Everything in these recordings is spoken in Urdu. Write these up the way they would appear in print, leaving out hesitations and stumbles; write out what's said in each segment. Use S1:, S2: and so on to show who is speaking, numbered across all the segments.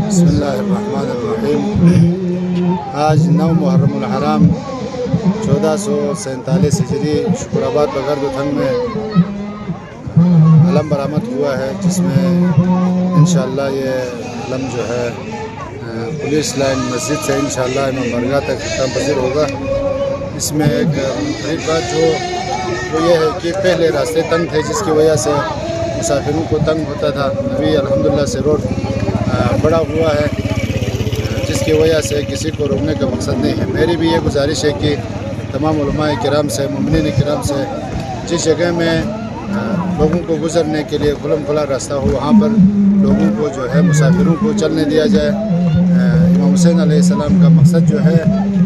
S1: بسم اللہ الرحمن الرحیم۔ آج 9 محرم الحرام 1447 ہجری شکر آباد بغرد تھنگ میں علم برآمد ہوا ہے، جس میں انشاءاللہ یہ علم جو ہے پولیس لائن مسجد سے انشاءاللہ امام برگاہ تک ختم پذیر ہوگا۔ اس میں ایک منفرد بات جو وہ یہ ہے کہ پہلے راستے تنگ تھے، جس کی وجہ سے مسافروں کو تنگ ہوتا تھا۔ ابھی الحمدللہ سے روڈ بڑا ہوا ہے، جس کی وجہ سے کسی کو روکنے کا مقصد نہیں ہے۔ میری بھی یہ گزارش ہے کہ تمام علماء کرام سے، مومنین کرام سے، جس جگہ میں لوگوں کو گزرنے کے لیے کھلم کھلا راستہ ہو، وہاں پر لوگوں کو جو ہے مسافروں کو چلنے دیا جائے۔ امام حسین علیہ السلام کا مقصد جو ہے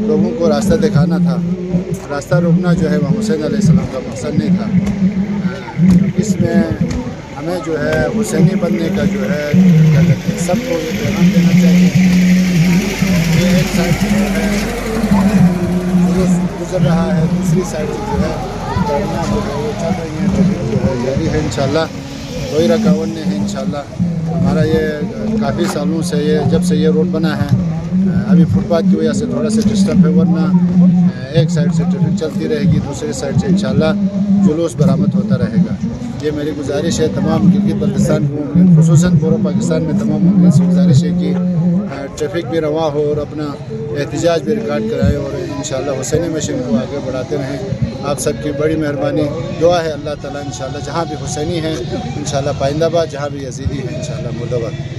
S1: لوگوں کو راستہ دکھانا تھا، راستہ روکنا جو ہے امام حسین علیہ السلام کا مقصد نہیں تھا۔ اس میں ہمیں جو ہے حسینی بننے کا جو ہے سب کو یہ پیغام دینا چاہیے۔ یہ ایک سائڈ سے جو ہے گزر رہا ہے، دوسری سائڈ سے جو ہے گاڑیاں جو ہے وہ چل رہی ہیں، ٹریفک جو ہے جاری ہے انشاءاللہ، کوئی رکاوٹ نہیں ہے انشاءاللہ۔ ہمارا یہ کافی سالوں سے جب سے یہ روڈ بنا ہے، ابھی فٹ پاتھ کی وجہ سے تھوڑا سا ڈسٹرب ہے، ورنہ ایک سائڈ سے ٹریفک چلتی رہے گی، دوسری سائڈ سے انشاءاللہ جلوس برآمد ہوتا رہے گا۔ یہ میری گزارش ہے تمام گلگت بلتستان کے مومنین، خصوصاً پورے پاکستان میں تمام مومنین سے گزارش ہے کہ ٹریفک بھی رواں ہو اور اپنا احتجاج بھی ریکارڈ کرائیں، اور انشاءاللہ حسینی مشن کو آگے بڑھاتے رہیں۔ آپ سب کی بڑی مہربانی دعا ہے، اللہ تعالیٰ انشاءاللہ جہاں بھی حسینی ہیں انشاءاللہ پائندہ باد، جہاں بھی یزیدی ہیں انشاءاللہ مردہ باد۔